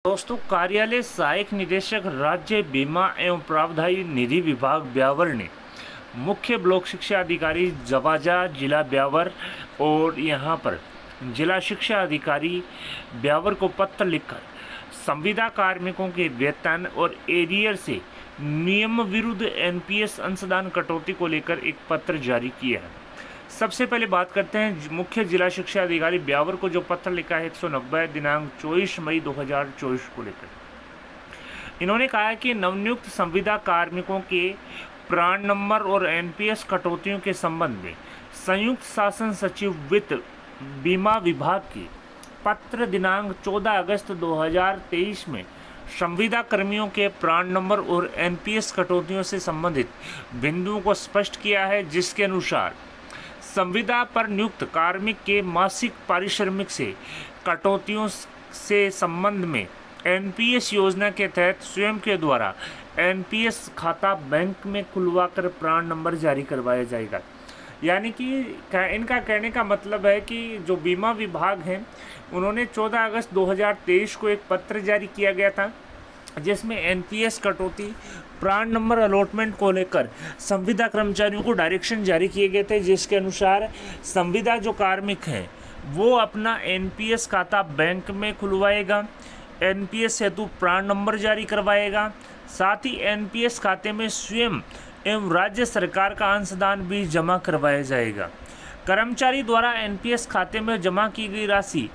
दोस्तों, कार्यालय सहायक निदेशक राज्य बीमा एवं प्रावधायी निधि विभाग ब्यावर ने मुख्य ब्लॉक शिक्षा अधिकारी जवाजा जिला ब्यावर और यहां पर जिला शिक्षा अधिकारी ब्यावर को पत्र लिखकर संविदा कार्मिकों के वेतन और एरियर से नियम विरुद्ध एनपीएस अंशदान कटौती को लेकर एक पत्र जारी किया है। सबसे पहले बात करते हैं मुख्य जिला शिक्षा अधिकारी ब्यावर को जो पत्र लिखा है 190 दिनांक 24 मई 2024 को लेकर। इन्होंने कहा है कि नवनियुक्त संविदा कार्मिकों के प्राण नंबर और एनपीएस कटौतियों के संबंध में संयुक्त शासन सचिव वित्त बीमा विभाग के पत्र दिनांक 14 अगस्त 2023 में संविदा कर्मियों के प्राण नंबर और एनपीएस कटौतियों से संबंधित बिंदुओं को स्पष्ट किया है, जिसके अनुसार संविदा पर नियुक्त कार्मिक के मासिक पारिश्रमिक से कटौतियों से संबंध में एनपीएस योजना के तहत स्वयं के द्वारा एनपीएस खाता बैंक में खुलवाकर प्राण नंबर जारी करवाया जाएगा। यानी कि इनका कहने का मतलब है कि जो बीमा विभाग है उन्होंने 14 अगस्त 2023 को एक पत्र जारी किया गया था, जिसमें एनपीएस कटौती प्राण नंबर अलॉटमेंट को लेकर संविदा कर्मचारियों को डायरेक्शन जारी किए गए थे, जिसके अनुसार संविदा जो कार्मिक हैं वो अपना एनपीएस खाता बैंक में खुलवाएगा, एनपीएस हेतु प्राण नंबर जारी करवाएगा, साथ ही एनपीएस खाते में स्वयं एवं राज्य सरकार का अंशदान भी जमा करवाया जाएगा। कर्मचारी द्वारा एनपीएस खाते में जमा की गई राशि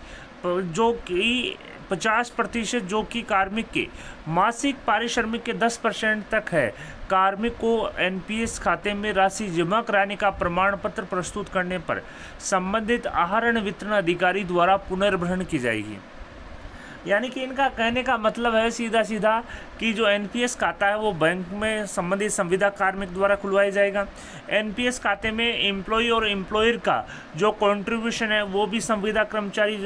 जो कि 50% जो कि कार्मिक के मासिक पारिश्रमिक के 10% तक है, कार्मिक को एनपीएस खाते में राशि जमा कराने का प्रमाण पत्र प्रस्तुत करने पर संबंधित आहरण वितरण अधिकारी द्वारा पुनर्भरण की जाएगी। यानी कि इनका कहने का मतलब है सीधा सीधा कि जो एनपीएस खाता है वो बैंक में संबंधित संविदा कार्मिक द्वारा खुलवाया जाएगा। एनपीएस खाते में एम्प्लॉय और एम्प्लॉयर का जो कंट्रीब्यूशन है वो भी संविदा कर्मचारी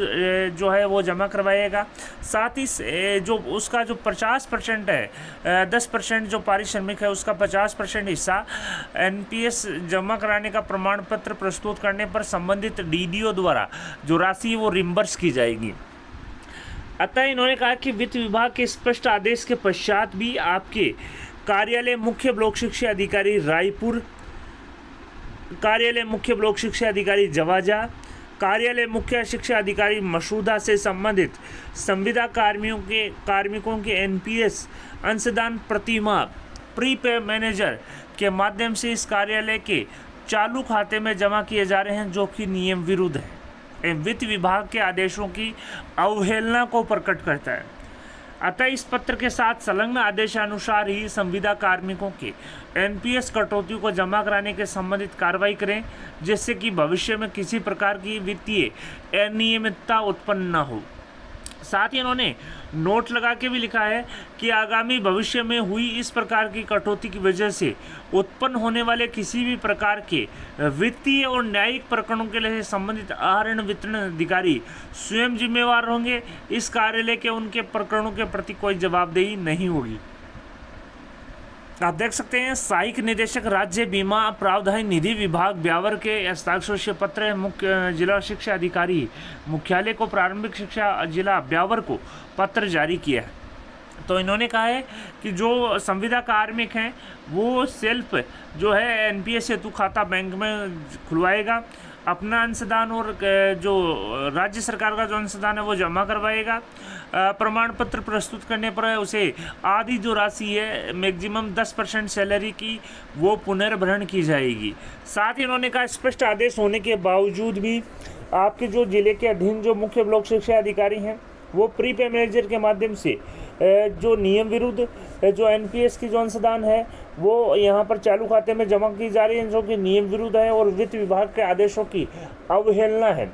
जो है वो जमा करवाएगा। साथ ही जो उसका जो 50% है 10% जो पारिश्रमिक है उसका 50% हिस्सा एनपीएस जमा कराने का प्रमाण पत्र प्रस्तुत करने पर संबंधित डीडीओ द्वारा जो राशि वो रिम्बर्स की जाएगी। अतः इन्होंने कहा कि वित्त विभाग के स्पष्ट आदेश के पश्चात भी आपके कार्यालय मुख्य ब्लॉक शिक्षा अधिकारी रायपुर, कार्यालय मुख्य ब्लॉक शिक्षा अधिकारी जवाजा, कार्यालय मुख्य शिक्षा अधिकारी मसूदा से संबंधित संविदा कार्मिकों के एनपीएस अंशदान प्रतिमाह प्रीपे मैनेजर के माध्यम से इस कार्यालय के चालू खाते में जमा किए जा रहे हैं, जो कि नियम विरुद्ध है, वित्त विभाग के आदेशों की अवहेलना को प्रकट करता है। अतः इस पत्र के साथ संलग्न आदेशानुसार ही संविदा कार्मिकों के एनपीएस कटौती को जमा कराने के संबंधित कार्रवाई करें, जिससे कि भविष्य में किसी प्रकार की वित्तीय अनियमितता उत्पन्न न हो। साथ ही इन्होंने नोट लगा के भी लिखा है कि आगामी भविष्य में हुई इस प्रकार की कटौती की वजह से उत्पन्न होने वाले किसी भी प्रकार के वित्तीय और न्यायिक प्रकरणों के लिए संबंधित आहरण वितरण अधिकारी स्वयं जिम्मेवार होंगे। इस कार्यालय के उनके प्रकरणों के प्रति कोई जवाबदेही नहीं होगी। आप देख सकते हैं सहायक निदेशक राज्य बीमा प्रावधायी निधि विभाग ब्यावर के हस्ताक्षर पत्र है। मुख्य जिला शिक्षा अधिकारी मुख्यालय को प्रारंभिक शिक्षा जिला ब्यावर को पत्र जारी किया है। तो इन्होंने कहा है कि जो संविदा कार्मिक हैं वो सेल्फ जो है एनपीएस हेतु खाता बैंक में खुलवाएगा, अपना अंशदान और जो राज्य सरकार का जो अंशदान है वो जमा करवाएगा। प्रमाण पत्र प्रस्तुत करने पर उसे आधी जो राशि है मैक्सिमम 10% सैलरी की वो पुनर्भरण की जाएगी। साथ ही उन्होंने कहा स्पष्ट आदेश होने के बावजूद भी आपके जो जिले के अधीन जो मुख्य ब्लॉक शिक्षा अधिकारी हैं वो प्रीपे मैनेजर के माध्यम से जो नियम विरुद्ध जो एनपीएस की जो अंशदान है वो यहाँ पर चालू खाते में जमा की जा रही है, जो कि नियम विरुद्ध है और वित्त विभाग के आदेशों की अवहेलना है।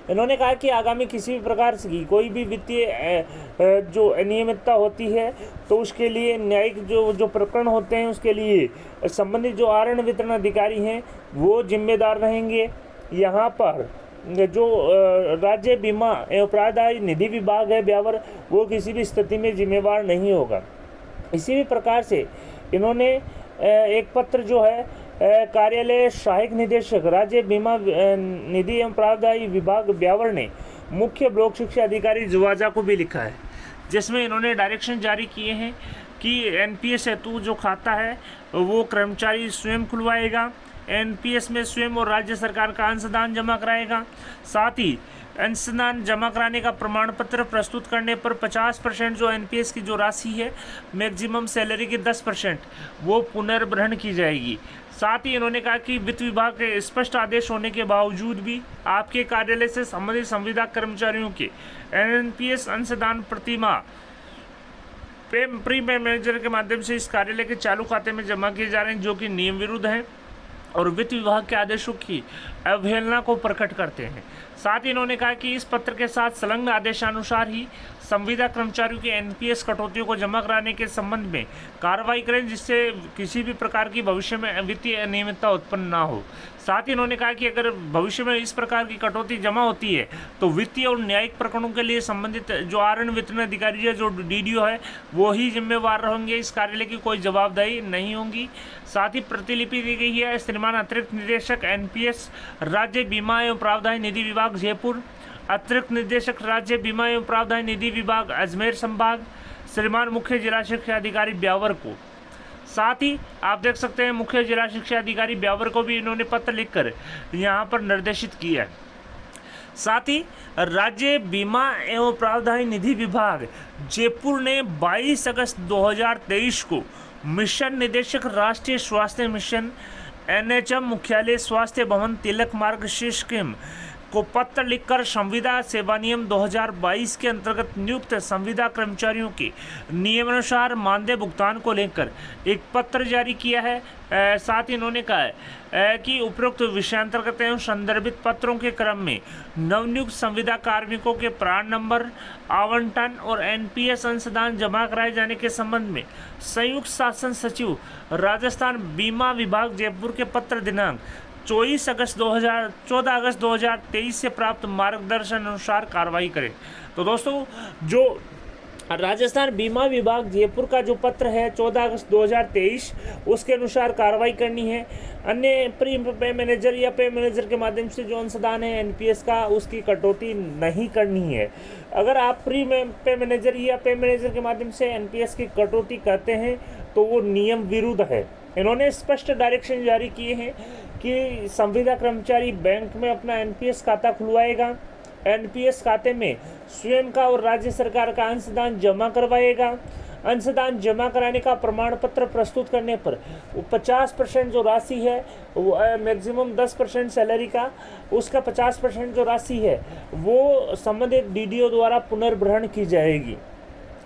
इन्होंने कहा कि आगामी किसी भी प्रकार की कोई भी वित्तीय जो अनियमितता होती है तो उसके लिए न्यायिक जो प्रकरण होते हैं उसके लिए संबंधित जो आहरण वितरण अधिकारी हैं वो जिम्मेदार रहेंगे। यहाँ पर जो राज्य बीमा एवं प्रावधायी निधि विभाग है ब्यावर वो किसी भी स्थिति में जिम्मेवार नहीं होगा। इसी भी प्रकार से इन्होंने एक पत्र जो है कार्यालय सहायक निदेशक राज्य बीमा निधि एवं प्रावधायी विभाग ब्यावर ने मुख्य ब्लॉक शिक्षा अधिकारी जुवाजा को भी लिखा है जिसमें इन्होंने डायरेक्शन जारी किए हैं कि एनपीएस हेतु जो खाता है वो कर्मचारी स्वयं खुलवाएगा, एनपीएस में स्वयं और राज्य सरकार का अंशदान जमा कराएगा। साथ ही अंशदान जमा कराने का प्रमाण पत्र प्रस्तुत करने पर 50% जो एनपीएस की जो राशि है, मैक्सिमम सैलरी की 10% वो पुनर्ग्रहण की जाएगी। साथ ही इन्होंने कहा कि वित्त विभाग के स्पष्ट आदेश होने के बावजूद भी आपके कार्यालय से संबंधित संविदा कर्मचारियों के एनपीएस अंशदान प्रतिमाह प्री पे मैनेजर के माध्यम से इस कार्यालय के चालू खाते में जमा किए जा रहे हैं, जो कि नियम विरुद्ध है और वित्त विभाग के आदेशों की अवहेलना को प्रकट करते हैं। साथ ही इन्होंने कहा कि इस पत्र के साथ संलग्न आदेशानुसार ही संविदा कर्मचारियों के एनपीएस कटौतियों को जमा कराने के संबंध में कार्रवाई करें, जिससे किसी भी प्रकार की भविष्य में वित्तीय अनियमितता उत्पन्न ना हो। साथ ही इन्होंने कहा कि अगर भविष्य में इस प्रकार की कटौती जमा होती है तो वित्तीय और न्यायिक प्रकरणों के लिए संबंधित जो आरएन वितरण अधिकारी है, जो डीडीओ है, वो ही जिम्मेवार रहेंगे। इस कार्यालय की कोई जवाबदेही नहीं होगी। साथ ही प्रतिलिपि दी गई है श्रीमान अतिरिक्त निदेशक एनपीएस राज्य बीमा एवं प्रावधान निधि विभाग जयपुर, अतिरिक्त निदेशक राज्य बीमा एवं प्रावधान निधि विभाग अजमेर संभाग, श्रीमान मुख्य जिला शिक्षा अधिकारी ब्यावर को। साथ ही आप देख सकते हैं मुख्य जिला शिक्षा अधिकारी ब्यावर को भी इन्होंने पत्र लिखकर यहाँ पर निर्देशित किया है। साथ ही राज्य बीमा एवं प्रावधान निधि विभाग जयपुर ने 22 अगस्त 2023 को मिशन निदेशक राष्ट्रीय स्वास्थ्य मिशन एनएचएम मुख्यालय स्वास्थ्य भवन तिलक मार्ग सिक्किम को पत्र लिखकर संविदा सेवा नियम 2022 के अंतर्गत नियुक्त संविदा कर्मचारियों के नियमानुसार मानदेय भुगतान को लेकर एक पत्र जारी किया है। साथ ही इन्होंने कहा है कि उपरोक्त विषयांतर्गत एवं संदर्भित पत्रों के क्रम में नवनियुक्त संविदा कार्मिकों के प्राण नंबर, आवंटन और एनपीएस अंशदान जमा कराए जाने के संबंध में संयुक्त शासन सचिव राजस्थान बीमा विभाग जयपुर के पत्र दिनांक 14 अगस्त 2023 से प्राप्त मार्गदर्शन अनुसार कार्रवाई करें। तो दोस्तों, जो राजस्थान बीमा विभाग जयपुर का जो पत्र है 14 अगस्त 2023 उसके अनुसार कार्रवाई करनी है। अन्य प्री पे मैनेजर या पे मैनेजर के माध्यम से जो अंशदान है एनपीएस का, उसकी कटौती नहीं करनी है। अगर आप प्री पे मैनेजर या पे मैनेजर के माध्यम से एनपीएस की कटौती करते हैं तो वो नियम विरुद्ध है। इन्होंने स्पष्ट डायरेक्शन जारी किए हैं कि संविदा कर्मचारी बैंक में अपना एनपीएस खाता खुलवाएगा, एनपीएस खाते में स्वयं का और राज्य सरकार का अंशदान जमा करवाएगा। अंशदान जमा कराने का प्रमाण पत्र प्रस्तुत करने पर 50% जो राशि है वो मैक्सिमम 10% सैलरी का, उसका 50% जो राशि है वो संबंधित डीडीओ द्वारा पुनर्ग्रहण की जाएगी।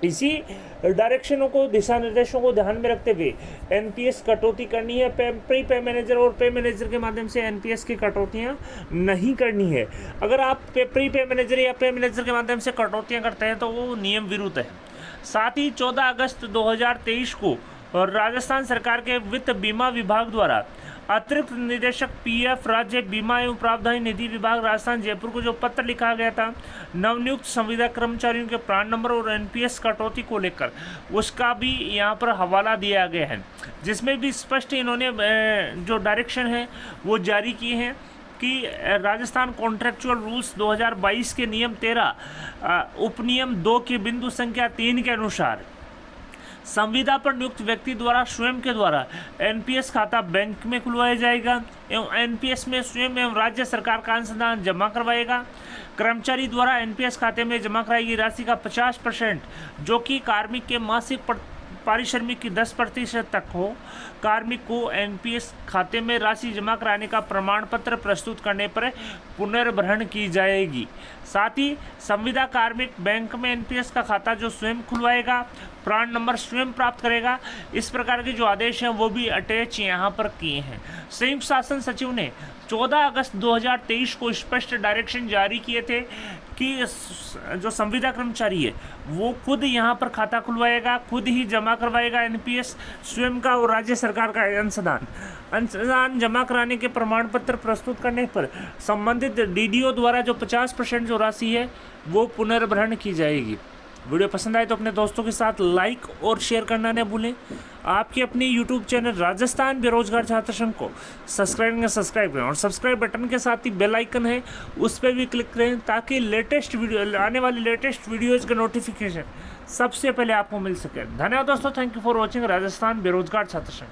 इसी डायरेक्शनों को, दिशा निर्देशों को ध्यान में रखते हुए एनपीएस कटौती करनी है। प्री पे मैनेजर और पे मैनेजर के माध्यम से एनपीएस की कटौतियां नहीं करनी है। अगर आप प्री पे मैनेजर या पे मैनेजर के माध्यम से कटौतियां करते हैं तो वो नियम विरुद्ध है। साथ ही 14 अगस्त 2023 को राजस्थान सरकार के वित्त बीमा विभाग द्वारा अतिरिक्त निदेशक पीएफ राज्य बीमा एवं प्रावधान निधि विभाग राजस्थान जयपुर को जो पत्र लिखा गया था नवनियुक्त संविदा कर्मचारियों के प्राण नंबर और एनपीएस कटौती को लेकर, उसका भी यहाँ पर हवाला दिया गया है, जिसमें भी स्पष्ट इन्होंने जो डायरेक्शन है वो जारी किए हैं कि राजस्थान कॉन्ट्रेक्चुअल रूल्स 2022 के नियम 13 उपनियम 2 की बिंदु संख्या 3 के अनुसार संविदा पर नियुक्त व्यक्ति द्वारा स्वयं के द्वारा एनपीएस खाता बैंक में खुलवाया जाएगा एवं एनपीएस में स्वयं एवं राज्य सरकार का अंशदान जमा करवाएगा। कर्मचारी द्वारा एनपीएस खाते में जमा कराई गई राशि का 50% जो कि कार्मिक के मासिक पारिश्रमिक की 10% तक हो, कार्मिक को एनपीएस खाते में राशि जमा कराने का प्रमाण पत्र प्रस्तुत करने पर पुनर्ग्रहण की जाएगी। साथ ही संविदा कार्मिक बैंक में एनपीएस का खाता जो स्वयं खुलवाएगा, प्राण नंबर स्वयं प्राप्त करेगा। इस प्रकार के जो आदेश हैं वो भी अटैच यहाँ पर किए हैं। संयुक्त शासन सचिव ने 14 अगस्त 2023 को स्पष्ट डायरेक्शन जारी किए थे कि जो संविदा कर्मचारी है वो खुद यहाँ पर खाता खुलवाएगा, खुद ही जमा करवाएगा एनपीएस स्वयं का और राज्य सरकार का अंशदान जमा कराने के प्रमाण पत्र प्रस्तुत करने पर संबंधित डीडीओ द्वारा जो 50% जो राशि है वो पुनर्ग्रहण की जाएगी। वीडियो पसंद आए तो अपने दोस्तों के साथ लाइक और शेयर करना न भूलें। आपके अपने यूट्यूब चैनल राजस्थान बेरोजगार छात्र संघ को सब्सक्राइब करें और सब्सक्राइब बटन के साथ ही बेल आइकन है उस पर भी क्लिक करें ताकि लेटेस्ट वीडियो आने वाली लेटेस्ट वीडियोज़ का नोटिफिकेशन सबसे पहले आपको मिल सके। धन्यवाद दोस्तों, thank you for watching Rajasthan बेरोजगार छात्र संघ।